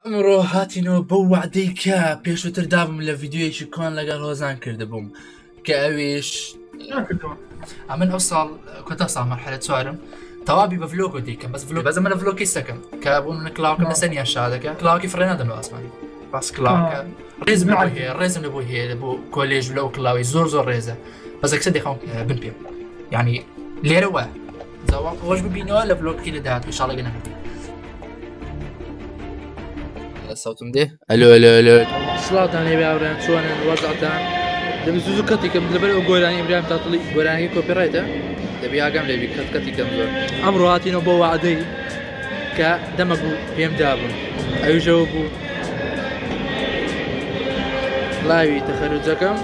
ئەمڕۆ هاتینەوە بەو وعدەی کە پێشووتر دابم لە ڤیددیۆیەکی کۆن لەگەڵ هۆزان کردبووم کە ئەوێش ئەمن ئەو ساڵ کۆتا ساڵ مەرحەلە چوارم تەوابی بە ڤلۆگۆ دیکەم بەس ڤلۆگ بەزەمە لە ڤلۆگی سەکەم کە بوون لە کلااوکە لە سەنیان شادەکە کلااوکی فڕێ نادەم لە ئاسمانی باس کلااوکە ڕێزم لەبۆ هەیە ڕێزم لەبۆ هەیە بۆ کۆلێژ لەو کلااوی زۆر ڕێزە بەس ئەکسە دەخەم بن پێم یعنی لێرە وە زاوام خۆش ببینەوە لە ڤلۆگی لە داهات ئینشاڵڵا گەنە صوتم ده الو سڵاتان لێ باوڕێن چۆنن وەزعتان دەبی زوو کەتێکم لەبەر ئەو گۆرانی ئیبراهیم تاقلی گۆرانی کۆپیڕایتە دەبی ئاگام لێبی کەتێکم زۆر ئەمڕۆ هاتینەوە بۆ وعدەی کە دەمە بوو پێم دابوون ئەویژەوە بوو لاوی تەخەروجەکەم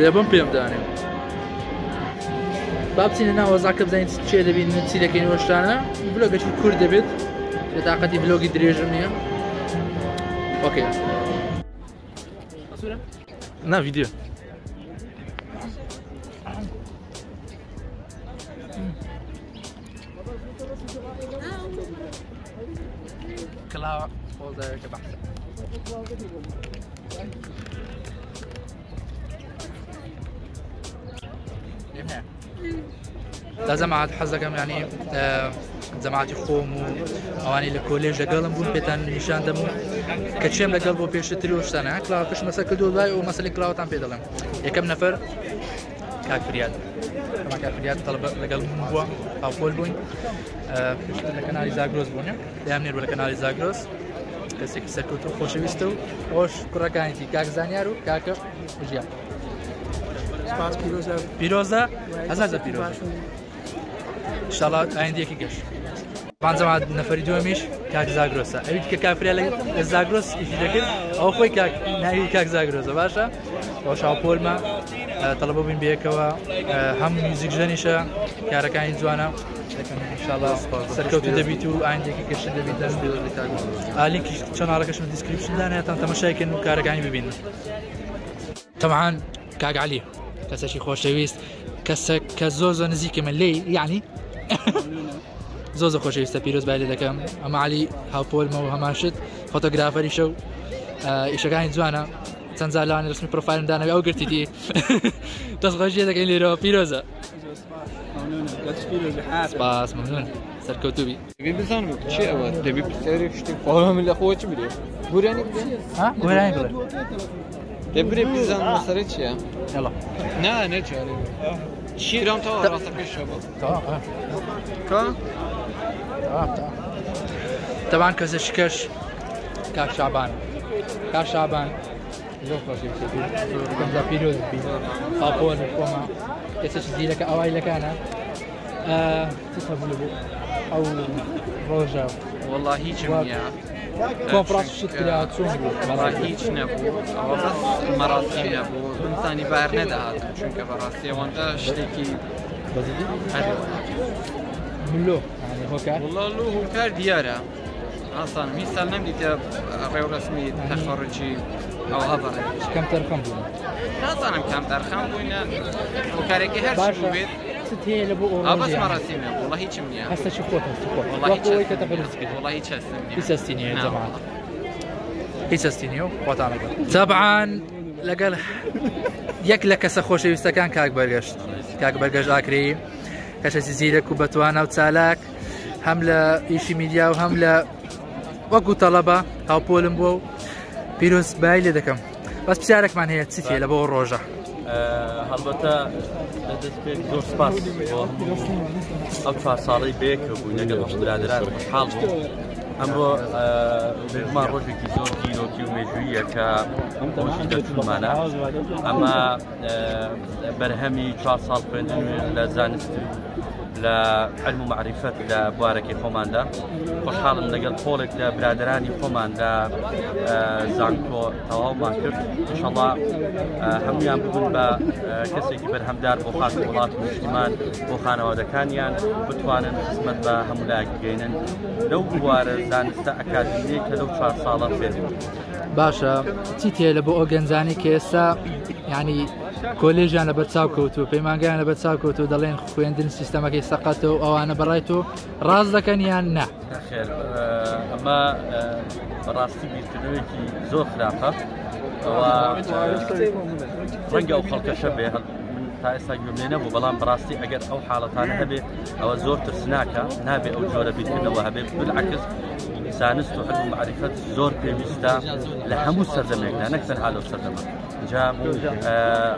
لە بم پێم دانێ با بچینە ناو وەزاکە بزانین چێ دەبین چی دەکەین وەشتانە ڤلۆگێکی کورت دەبێت لە تااقەتی ڤلۆگی درێژم نییە اوكي نا فيديو كلا فوز كبحث لازم عاد حزكم يعني جەماعەتی خۆم و ئەوانی لە کۆلێژ لەگەڵم بوون پێتان نیشان دەم و کەچێم لەگەڵ بۆ پێشتری وشتانە کلااوکەش مەسە کردو دوای و مەسەلی کلااوتان پێ دەڵێم یەکەم نەفەر کاک فریاد تەڵەبە لەگەڵ من بووە هاوپۆل بووین لە کەناڵی زاگرۆس بوون دەیان نێر بوو لە کەناڵی زاگرۆس کەسێکی سەرکەوتو و خۆشەویستە و ئەوش کوڕەکانیتی کاک زانیار و کاکە ژیان پیرۆزە هەزار پیرۆز ئینشاڵڵا ئایندەیەکی گەشت پانزەم نەفەری دووەمیش کاک زاگرۆسە ئەویت کە کافریا لە زاگرۆس ئیشی دەکرد ئەو خۆی ناوی کاک زاگرۆسە باشە ئەوش هاوپۆلمە تەڵەبە بووین بەیەکەوە هەم میوزیک ژەنیشە کارەکانی جوانە ئینشاڵڵا سەرکەوتو دەبیت و ئایندێکی گەشت دەبیت لینکی چەناڵەکەشم دیسکریپشندانە تان تەماشایکردن و کارەکانی ببینن تەمەعان کاک عەلی کەسێکی خۆشەویست کەسێک کە زۆر نزیکە من لێی یعنی زۆر خۆشەویستە پیرۆز بای لێ دەکەم ئەمە عەلی هاوپۆلمە و هەماشت فۆتۆگرافەریشە و ئیشەکانی جوانە چەند جار لەوانی ڕسمی پرۆفایلم دانەوێ ئەو گرتیتی دەست خۆشیە دەکەین لێرەوە پیرۆزە سپاس مەمنون سەرکەوتوبی دەبی بزانم چی ئەوە دەبی پرسیارێک شتێک خۆڵە من لە خۆ چی برێ گۆرانی بدەن گۆرانی بڵێ دەبرێ بزانم مەسەرە چییە یاڵا نا نەچارێ شیرام تەوا ڕاستەکەش شەبە کە طبعا کەسێکی کەش کاک شابان زۆر خۆشی پیرۆز بی هاوپۆل خۆمە کەسێکی زیرەکە ئەوایلەکانە چ هەبوو بوو ئەو ڕۆژە وەڵڵا هیچم نییە کۆنفرانس شت کرا چۆن بوو وەڵڵا هیچ نەبوو ئەوە بەس مەراسی نەبوو بمزانی بار نەداهات چونکە بەڕاستی ئەوەندە شتێکی ملۆ هۆکار وەڵڵا لۆ هۆکار دیارە ئاسان میسال نەمدیتە ڕێوڕسمی تەخەڕجی ئەو هەبڕێ کەم تەرخەم بوون نازانم کام تەرخەم بووینە هۆکارێکی هەر بێت هەیە لە بۆ بەس مەراسی نەبوو وەڵڵا هیچم نییە هەستەی خۆت وەڵڵا هیچ هەستم نییە هیچ هەستی نییە و خۆتانەکە تەبعاً لەگەڵ یەک لە کەسە خۆشەویستەکان کاک بەرگەشت ئاکرێ کەسێکی زیرەک و بەتوانە و چالاک هەم لە ئیشی میدیا و هەم لە وەکو تەڵەبە هاوپۆلم بووە و پیرۆز بای لێ دەکەم بەس پرسیارێکمان هەیە چیت هەیە لە بۆ ڕۆژە هەڵبەتە لەدەست پێک زۆر سپاس ئەو 4 ساڵەی بەیەکە بووین لەگەڵ برادران خۆشحاڵ بوو ئەمڕۆ بێگومان ڕۆژێکی زۆر دیرۆکی و مێژوویە کە خۆشی دەچوومانە ئەمە بەرهەمی 4 ساڵ خوێندن لە زانست لە علم و معریفەت لە بوارەکەی خۆماندا خۆشحاڵم لەگەڵ پۆڵێک لە برادرانی خۆمان لە زانکۆ تەواومان کرد ئینشەڵڵا هەمویان ببن بە کەسێکی بەرهەمدار بۆ خاتی وڵات و نیشتیمان بۆ خانەوادەکانیان بتوانن خزمەت بە هەموو لایەک بگەینن لەو بوارە زانستە ئەکادمیەی کە لەو 4 ساڵە فێر باشە چیت هەیە لە بۆ ئۆ گەنجانی کە ئێستا یعنی کۆلێژیان لە بەرچاو کەوتو پەیمانگەیان لە بەرچاو کەوتو دەڵێن خوێندن سیستەمەکەی سەقەتەوە ئەوانە بەڕایتەوە ڕاز دەکەن یان نا خێر ئەمە بەڕاستی بیرکردنەوەیکی زۆر خراپە ئەوە ڕەنگە ئەو خەڵکەشە بێ تا ئێستا گوێم لێ نەبوو بەڵام بەڕاستی ئەگەر ئەو حاڵەتانە هەبێ ئەوە زۆر ترسناکە نابێ ئەو جۆرە بیرکردنەوە هەبێ بالعکس زانست و علم و معرفەت زۆر پێویستە لە هەموو سەردەمێکدا نەک تەنها لەو سەردەمە جا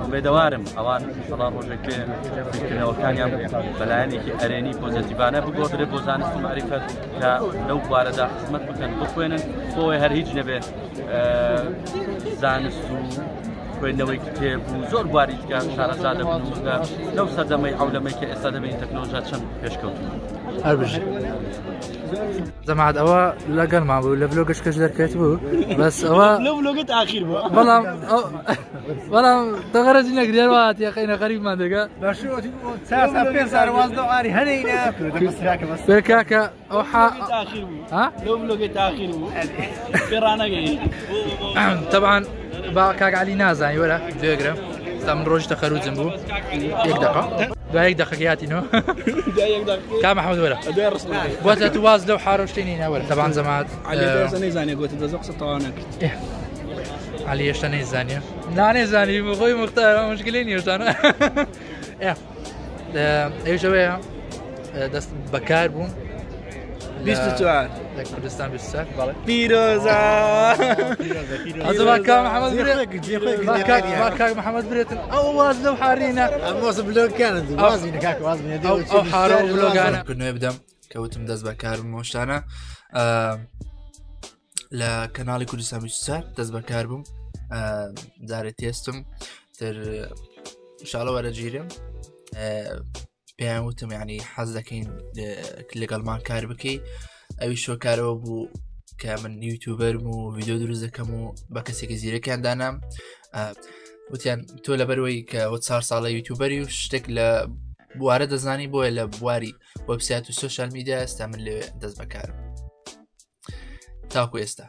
ئومێدەوارم ئەوان ئینشەڵا ڕۆژێک بیرکردنەوەکانیان بەلایەنێکی ئەرێنی پۆزیتیڤانە بگۆدرێ بۆ زانست و معرفەت کە لەو بوارەدا خزمەت بکەن بخوێنن بۆی هەر هیچ نەبێ زانست و خوێندنەوەی کتێب و زۆر بواری دیکە شارەزادە بن لەو سەردەمەی ئەولەمەی کە ئێستا دەبێت تەکنۆلۆژیا چەند پێشکەوتووە هەربژێ زەمات ئەوە لەگەڵمان بوو لە ڤلۆگەش کەش دەرکەوێت بوو بەس ئەوە لەو ڤلۆگت ئاخیر بووە بەڵام دەغەرەجی نەگرێت وات یاقینە غەریبمان دەگە بێ کاکە ئەو لەو ڤلۆگت ئاخیر بوو پێڕانەگەی طبعا با کاک علی نازانی وەرە دوێگرە ستا من ڕۆژ تەخەروجم بوو یەک دقە دوای یەک دقەکەیاتینەوە کا محەمەد وەرە بۆتە تو واز لەو حارە شتێنی ناوەرە طبعا زەمات نەیزانێ گوتی دەزە قسە تەواو نەکرد علی هێشتا نەیزانیە نانێزانی خۆی مختارە مشکلەی نیێژانە ئێژەوەیە دەست بەکار بووم 24 لە کوردستان 24 پیرۆزە ئەزەبا کا محەمەد کاک محەمەد برێتن ئەو واز لەو حارینە ئەمۆسە بلۆگەکانن وازینە کاکە وازینە ئەو حارە و بلۆگانە نوێ بدەم کەوتم دەست بەکارم مۆشتانە لە کەناڵی کوردستان 24 دەست بەکار بووم جارێ تێستم تر ئینشاڵڵا وەرەگیرم پێیان وتم یعنی حەز دەکەین لەگەڵمان کار بکەی ئەوی شۆکارەوە بوو کە من یوتیوبەرم و ڤیدیۆ دروست دەکەم و بە کەسێکی زیرەکیان دانام وتیان تۆ لەبەرەوەی کە 4 ساڵە یوتیوبەری و شتێک لە بوارە دەزانی بۆیە لە بواری وەبسایت و سۆشال میدیا ئێستا من لێ دەست بەکارم تاکو ئێستا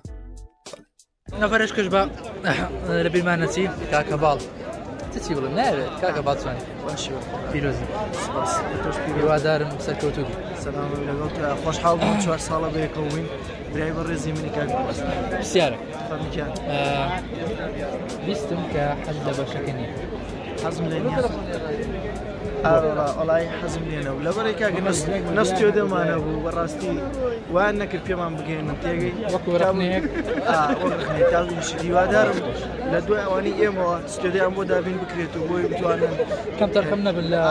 نەفەرش کەش بە لە بیرمان نەچی کاکە باڵ چی بڵم ناوێت کاکە باچوانی پیرۆزی هیوادارم سەرکەوتوبی سەلام لەگەڵ خۆشحاڵ بووم 4 ساڵە بەیەکەوە برای بە ڕێزی منی کاک بسیارە فەرمیکان بیستم کە حەز لە بەشەکە نییە حەزم لێ نییە ئەڵای حەزم لێنە و لەبەرەی کاکە نەستیۆ دەمانە بوو بەڕاستی وان نەکرد پێمان بگەێنن تێگەی وەکوڕێک هیوادارم لە دوای ئەوانی ئێمەوە ستۆدیان بۆ دابین بکرێت و بۆی بتوانن کەم تەرخەم نەبن لە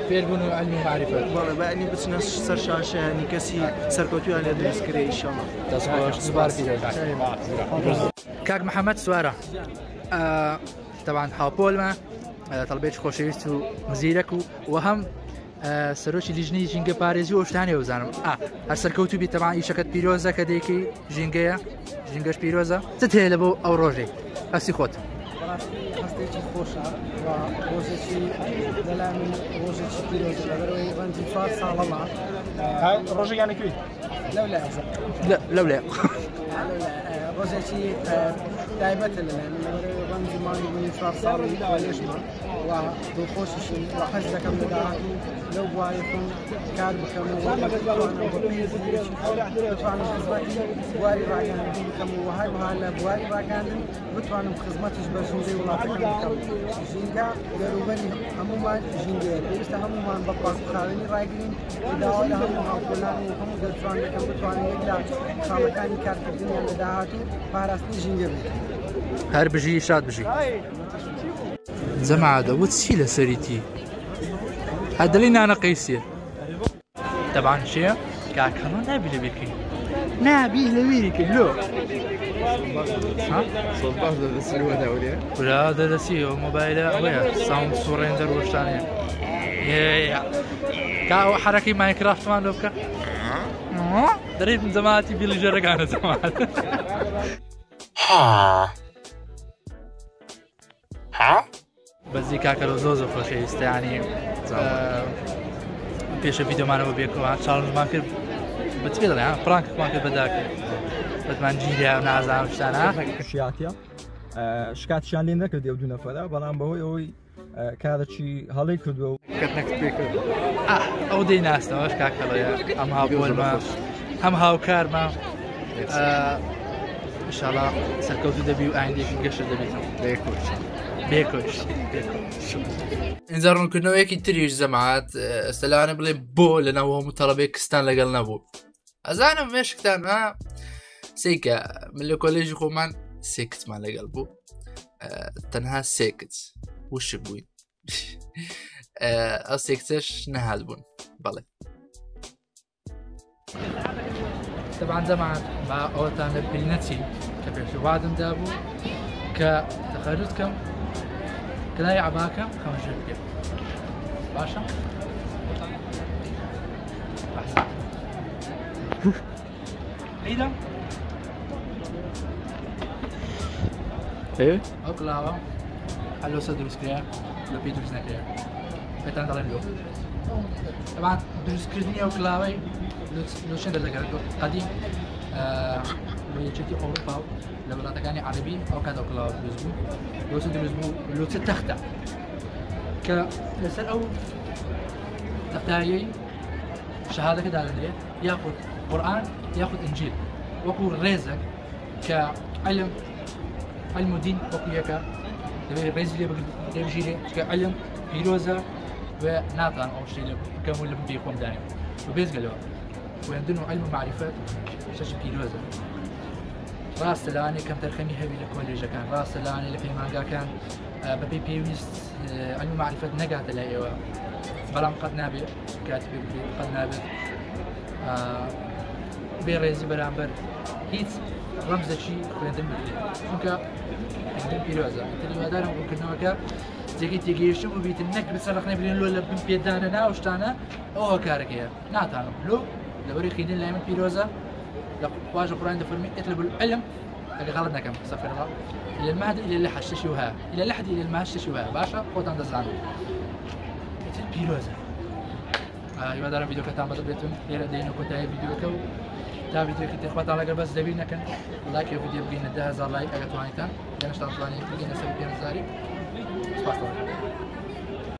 فێربوون و علمی و معرفەت بەڵێ بەعنی بچنە سەر شاشەیانی کەسی سەرکەوتویان لێ دروستکرێ ئینشاڵڵا دەستخۆش زبار کاک محەممەد سوارە طبعا هاوپۆلمە تەڵبێت خۆشەویست و مزیرەک و هەم سەرۆکی لیژنەی ژینگە پارێزی و شتانی وەزانم هەر سەرکەوتو بی تەبان ئیشەکەت پیرۆزە کە دەیەکەی ژینگەیە ژینگەش پیرۆزە چ هەیە لە بۆ ئەو ڕۆژەی هەستی خۆت هەستێکی خۆشە ڕۆژێکی لەلا من ڕۆژێکی پیرۆزە لەبەرەوەی ڕەنجی 4 ساڵەما ڕۆژەکانەکوێت لەولای ڕۆژێکی تایبەتە لەلای من لەبەرەوەی ڕەنجی ماڵی بووی 4 ساڵی کۆلێژمان و دڵخۆشیشم و حەز دەکەم لە داهاتوو لەو بواری خۆم کار بکەم و بتوانم خزمەتی بواری ڕاگەاندن بکەم و هەروەها لە بواری ڕاگەاندن بتوانم خزمەتیش بە ژینگەی وڵاتەکەم بکەم ژینگە دەروبەری هەمومان ژینگەیە پێویستە هەمومان بە پاسخاوێنی ڕاگرین داوا لە هەموو هاوکۆلان و هەموو دەرچوانەکەم بتوانین یەک لە خاڵەکانی کارکردنیان لە داهاتوو پاراستنی ژینگە بکەین هەر بژی شاد بژی زەمعادە وت چی لە سەریتی هەدەڵی نانە قەیسیە دەبان چییە کاکەڵۆ نابی لە بیرکەین نابی لە ویریکەین لۆ برا دەدەسی ئەو مۆبایلە ئەوەیە ساوند سوڕێندەر وەشتانەیە کا ئەوە حرەکەی مایکرافتمان لۆ بکە دەڕێت زەماتی بیلیژەرەکانە زەمات بەزی کاکەرۆ زۆر زۆر خۆشەویستە ینی پێشە ڤیدۆمانەوە بێکەوە چاڵنجمان کرد بەچ پێ دەڵێ پڕانکمان کرد بەداکرد بەتمان گیریا و نازانم شتانە شیاتە شکاتیان لێ نەکردێ و دوو نەفەرە بەڵام بەهۆی ئەوەی کارێکی هەڵی کردووە و کەتنەکت پێ کرد ئەو دەی ناستەوەش کاکەڵەیە ئەم هاوبۆلمە هەم هاوکارمە ئینشاڵڵا سەرکەوتو دەبی و ئایندێکی گەشت دەبێتەوە بێکۆش ئینجا ڕوونکردنەوەیەکی تریش زەماعات ئێستا لەوانە بڵێ بۆ لەناو هەموو تەڵەبێک کستان لەگەڵ نەبوو ئەزانم مێشکتان سێکە من لە کۆلێژی خۆمان سێ کچمان لەگەڵ بوو تەنها سێ کچ وشک بووین ئەو سێ کچەش نەهات بوون بەڵێ طبعا زەماعات با ئەوەتان لە پێی نەچین کە پێشوادمدا بوو کە تەخەرج بکەم کلای عباکەم خەمەژێر بکەم باشە؟ عیدە؟ ئەو کلاوە هەلۆسە دروستکرا لە پێی دروست نەکرا پێتان دەڵێن لۆ طبعا دروستکردنی ئەو کلاوەی لۆ چەند دەردەگەڕێت قەدیم لە یەکێتی ئەوروپا و لە وڵاتەکانی عەرەبی ئەو کات ئەو کلاوە دروست بوو لۆچە دروست بوو لۆچە تەختە کە لەسەر ئەو تەختایەی شەهادەکە دادەنرێت یاخود قورئان یاخود ئینجیل وەکو ڕێزێک کە علم و دین وەکو یەکە دەبێت ڕێزی لێ بژیرێ چکە علم پیرۆزە و ناتوان ئەو شتێ لێ بکەم و لە بێ خۆم دانێ و بێزگەلەوە خوێندن و علم و معریفەت شەش پیرۆزە ڕاستە لەوانەیە کەم تەرخەمی هەبی لە کۆلێژەکان ڕاستە لەوانەیە لە پەیمانگاکان بەپێی پێویست علم و معریفەت نەگاتە لای ئێوە بەڵام قەت نابێت کاتی پێ بکرێت قەت نابێت بێ ڕێزی بەرامبەر هیچ ڕەمزەکی خوێندن بکرێت چونکە خوێندن پیرۆزە هیوادارم ڕوونکردنەوەکە جێگەی تێگەیشتم و بیتن نەک بچەرخنە برێن لۆ لە پێدانە ناو شتانە ئەوە کارەکەیە ناتانم لۆ لەبەری خوێندن لای من پیرۆزە لە خواژە قورئان دەفەرمێ اطلب العلم ئەگە غەڵەت نەکەم سەفر الله إلى المهد إلى اللحد شتێکی وهەیە إلى اللحد إلى المهد شتێکی وهەیە باشە خۆتان دەزانن پیرۆزە هیوادارم ڤیدیۆکەتان بەدڵ بێتون لێرە دێنە کۆتایی ڤیدیۆکە و تا ڤیدیۆکی تێخواتان لەگەر بەس دەبیر نەکەن لایکی ڤیدیۆ بگەینە 10,000 لایک ئەگە توانیتان لەنەشتان توانین بگەینە سەر 5,000 سپاس.